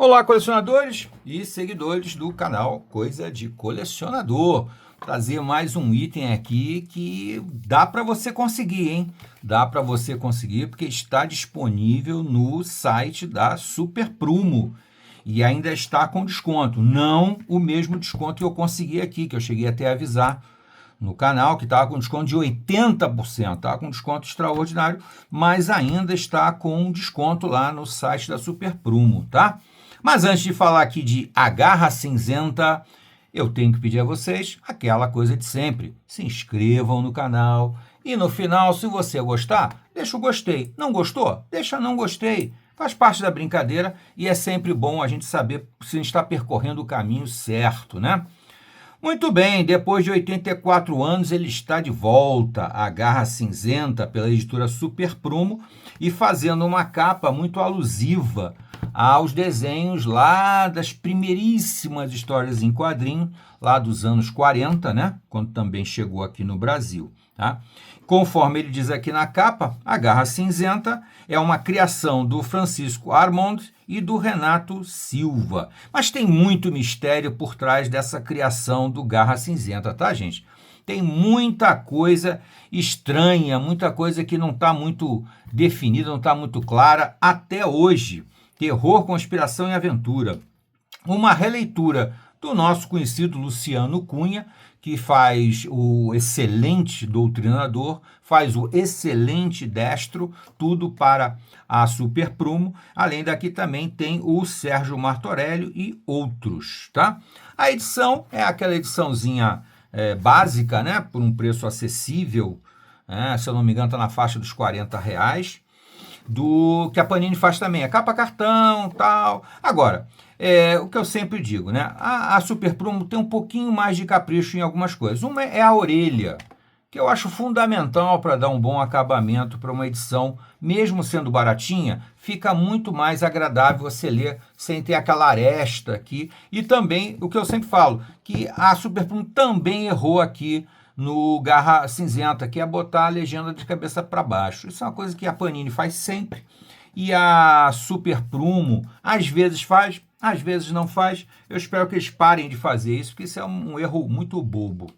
Olá, colecionadores e seguidores do canal Coisa de Colecionador. Trazer mais um item aqui que dá para você conseguir, hein? Dá para você conseguir porque está disponível no site da Super Prumo e ainda está com desconto. Não o mesmo desconto que eu consegui aqui, que eu cheguei até a avisar no canal, que estava com desconto de 80%, estava com desconto extraordinário, mas ainda está com desconto lá no site da Super Prumo, tá? Mas antes de falar aqui de A Garra Cinzenta, eu tenho que pedir a vocês aquela coisa de sempre. Se inscrevam no canal e no final, se você gostar, deixa o gostei. Não gostou? Deixa não gostei. Faz parte da brincadeira e é sempre bom a gente saber se a gente está percorrendo o caminho certo, né? Muito bem, depois de 84 anos ele está de volta, A Garra Cinzenta, pela editora Super Prumo, e fazendo uma capa muito alusiva aos desenhos lá das primeiríssimas histórias em quadrinho, lá dos anos 40, né? Quando também chegou aqui no Brasil, tá? Conforme ele diz aqui na capa, A Garra Cinzenta é uma criação do Francisco Armond e do Renato Silva. Mas tem muito mistério por trás dessa criação do Garra Cinzenta, tá, gente? Tem muita coisa estranha, muita coisa que não está muito definida, não está muito clara até hoje. Terror, conspiração e aventura. Uma releitura do nosso conhecido Luciano Cunha, que faz o excelente doutrinador, faz o excelente destro, tudo para a Super Prumo. Além daqui também tem o Sérgio Martorelli e outros, tá? A edição é aquela ediçãozinha básica, né? Por um preço acessível, se eu não me engano está na faixa dos R$ 40, do que a Panini faz também, a capa cartão, tal. Agora, o que eu sempre digo, né? A Super Prumo tem um pouquinho mais de capricho em algumas coisas. Uma é a orelha, que eu acho fundamental para dar um bom acabamento para uma edição, mesmo sendo baratinha, fica muito mais agradável você ler sem ter aquela aresta aqui. E também, o que eu sempre falo, que a Super Prumo também errou aqui no Garra Cinzenta, que é botar a legenda de cabeça para baixo. Isso é uma coisa que a Panini faz sempre e a Super Prumo às vezes faz, às vezes não faz. Eu espero que eles parem de fazer isso, porque isso é um erro muito bobo.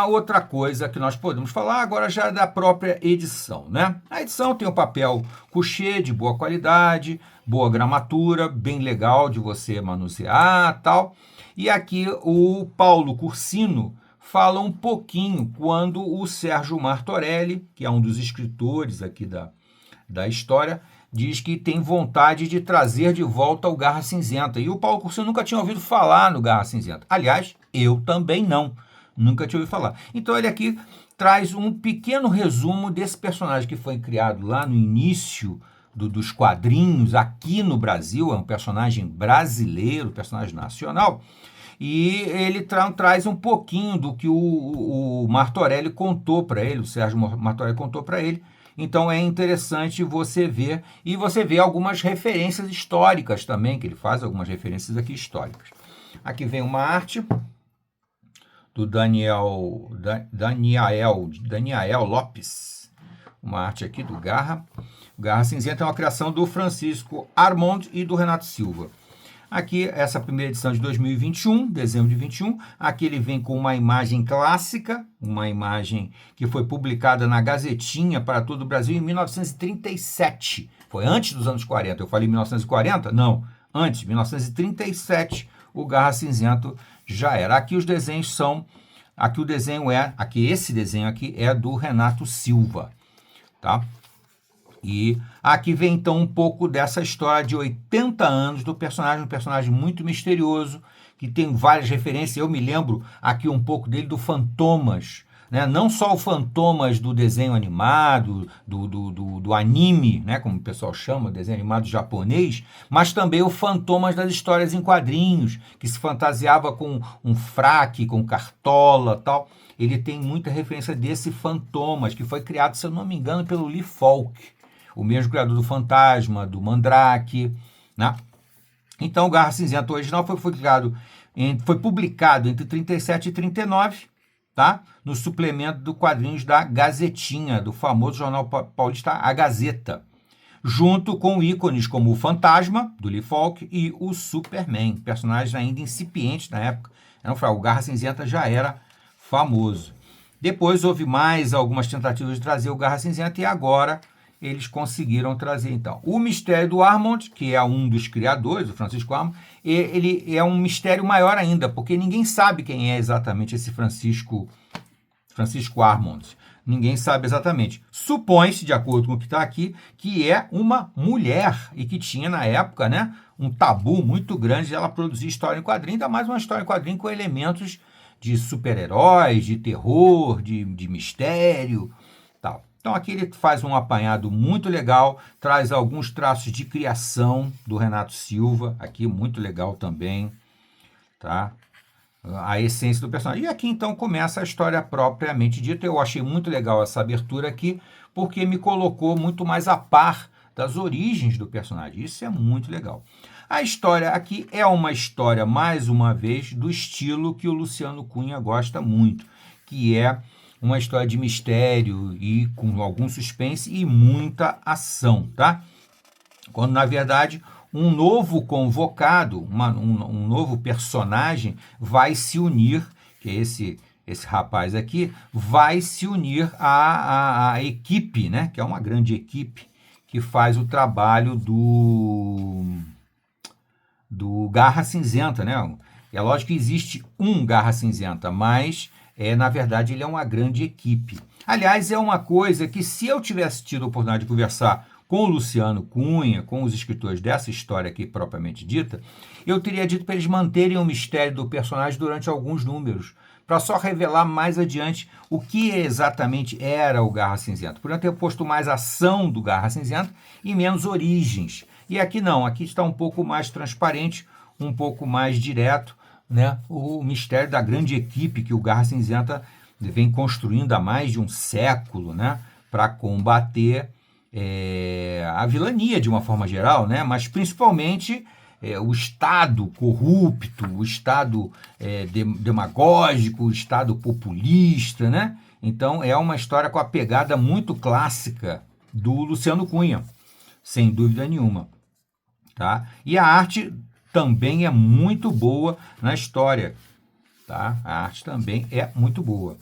Outra coisa que nós podemos falar agora já é da própria edição, né? A edição tem um papel couché de boa qualidade, boa gramatura, bem legal de você manusear, tal. E aqui o Paulo Cursino fala um pouquinho quando o Sérgio Martorelli, que é um dos escritores aqui da história, diz que tem vontade de trazer de volta o Garra Cinzenta. E o Paulo Cursino nunca tinha ouvido falar no Garra Cinzenta. Aliás, eu também não. Nunca tinha ouvido falar. Então ele aqui traz um pequeno resumo desse personagem que foi criado lá no início dos quadrinhos aqui no Brasil. É um personagem brasileiro, personagem nacional. E ele traz um pouquinho do que o Martorelli contou para ele, o Sérgio Martorelli contou para ele. Então é interessante você ver, e você vê algumas referências históricas também, que ele faz algumas referências aqui históricas. Aqui vem uma arte do Daniel Lopes, uma arte aqui do Garra. O Garra Cinzenta é uma criação do Francisco Armond e do Renato Silva. Aqui, essa primeira edição de 2021, dezembro de 21, aqui ele vem com uma imagem clássica, uma imagem que foi publicada na Gazetinha para todo o Brasil em 1937. Foi antes dos anos 40. Eu falei 1940? Não, antes, 1937, o Garra Cinzento já era. Aqui os desenhos são, esse desenho aqui é do Renato Silva, tá? E aqui vem então um pouco dessa história de 80 anos do personagem, um personagem muito misterioso, que tem várias referências. Eu me lembro aqui um pouco dele do Fantomas, né? Não só o Fantomas do desenho animado, do anime, né? Como o pessoal chama, desenho animado japonês, mas também o Fantomas das histórias em quadrinhos, que se fantasiava com um fraque, com cartola e tal. Ele tem muita referência desse Fantomas, que foi criado, se eu não me engano, pelo Lee Falk, o mesmo criador do Fantasma, do Mandrake, né? Então, o Garra Cinzenta original foi publicado entre 37 e 39, tá? No suplemento do quadrinhos da Gazetinha, do famoso jornal paulista A Gazeta. junto com ícones como o Fantasma, do Lee Falk, e o Superman, personagens ainda incipientes na época. O Garra Cinzenta já era famoso. Depois houve mais algumas tentativas de trazer o Garra Cinzenta e agora eles conseguiram trazer, então. O Mistério do Armond, que é um dos criadores, o Francisco Armond, ele é um mistério maior ainda, porque ninguém sabe quem é exatamente esse Francisco Armond. Ninguém sabe exatamente. Supõe-se, de acordo com o que está aqui, que é uma mulher e que tinha, na época, né, um tabu muito grande de ela produzir história em quadrinho, ainda mais uma história em quadrinho com elementos de super-heróis, de terror, de mistério, tal. Então aqui ele faz um apanhado muito legal, traz alguns traços de criação do Renato Silva, aqui muito legal também, tá? A essência do personagem. E aqui então começa a história propriamente dita. Eu achei muito legal essa abertura aqui, porque me colocou muito mais a par das origens do personagem. Isso é muito legal. A história aqui é uma história, mais uma vez, do estilo que o Luciano Cunha gosta muito, que é uma história de mistério e com algum suspense e muita ação, tá? Quando, na verdade, um novo convocado, um novo personagem vai se unir, que é esse rapaz aqui, vai se unir à equipe, né? Que é uma grande equipe que faz o trabalho do Garra Cinzenta, né? É lógico que existe um Garra Cinzenta, mas na verdade ele é uma grande equipe. Aliás, é uma coisa que se eu tivesse tido a oportunidade de conversar com o Luciano Cunha, com os escritores dessa história aqui propriamente dita, eu teria dito para eles manterem o mistério do personagem durante alguns números, para só revelar mais adiante o que exatamente era o Garra Cinzenta. Podiam ter posto mais ação do Garra Cinzenta e menos origens. E aqui não, aqui está um pouco mais transparente, um pouco mais direto, né? O mistério da grande equipe que o Garra Cinzenta vem construindo há mais de um século, né? Para combater a vilania de uma forma geral, né? Mas principalmente o Estado corrupto, o Estado demagógico, o Estado populista, né? Então é uma história com a pegada muito clássica do Luciano Cunha, sem dúvida nenhuma. Tá? E a arte também é muito boa na história. Tá? A arte também é muito boa.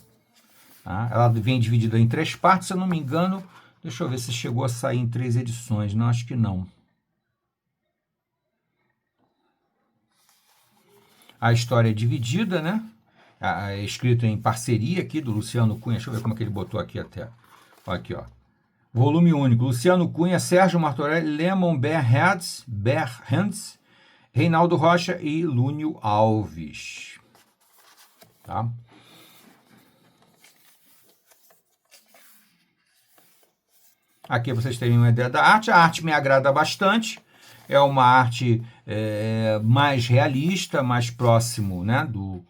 Tá? Ela vem dividida em 3 partes, se eu não me engano. Deixa eu ver se chegou a sair em 3 edições. Não, acho que não. A história é dividida, né? É escrita em parceria aqui do Luciano Cunha. Deixa eu ver como é que ele botou aqui até. Aqui, ó. Volume único. Luciano Cunha, Sérgio Martorelli, Lemon Berhands, Reinaldo Rocha e Lúnio Alves. Tá? Aqui vocês têm uma ideia da arte. A arte me agrada bastante. É uma arte mais realista, mais próximo, né, do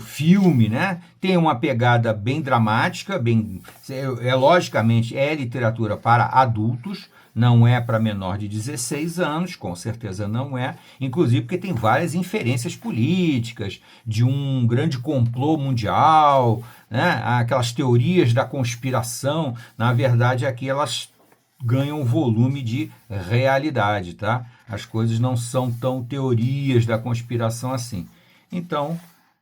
filme, né? Tem uma pegada bem dramática, logicamente é literatura para adultos, não é para menor de 16 anos, com certeza não é, inclusive porque tem várias inferências políticas de um grande complô mundial, né? Aquelas teorias da conspiração, na verdade aqui elas ganham um volume de realidade, tá? As coisas não são tão teorias da conspiração assim. Então,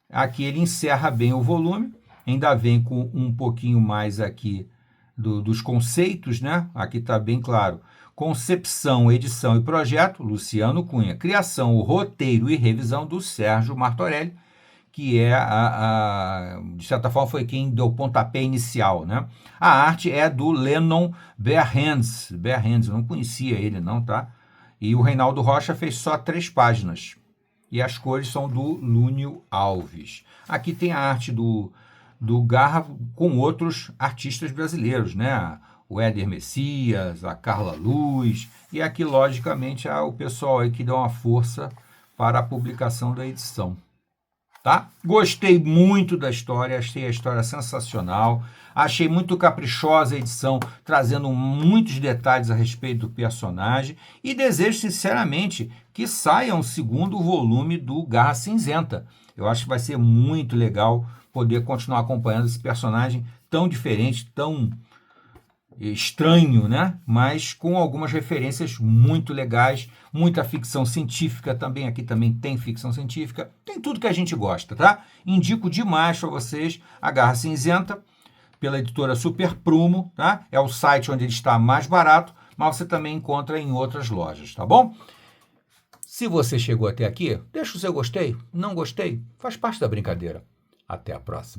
aqui ele encerra bem o volume, ainda vem com um pouquinho mais aqui dos conceitos, né? Aqui está bem claro. Concepção, edição e projeto, Luciano Cunha. Criação, o roteiro e revisão do Sérgio Martorelli, que de certa forma foi quem deu o pontapé inicial, né? A arte é do Lennon Berhands, eu não conhecia ele não, tá? E o Reinaldo Rocha fez só 3 páginas. E as cores são do Lúnio Alves. Aqui tem a arte do Garra com outros artistas brasileiros, né? O Éder Messias, a Carla Luz, e aqui, logicamente, o pessoal aí que deu uma força para a publicação da edição. Tá? Gostei muito da história, achei a história sensacional, achei muito caprichosa a edição, trazendo muitos detalhes a respeito do personagem e desejo sinceramente que saia um segundo volume do Garra Cinzenta. Eu acho que vai ser muito legal poder continuar acompanhando esse personagem tão diferente, tão estranho, né? Mas com algumas referências muito legais, muita ficção científica também. Aqui também tem ficção científica, tem tudo que a gente gosta, tá? Indico demais para vocês a Garra Cinzenta, pela editora Super Prumo, tá? É o site onde ele está mais barato, mas você também encontra em outras lojas, tá bom? Se você chegou até aqui, deixa o seu gostei. Não gostei? Faz parte da brincadeira. Até a próxima.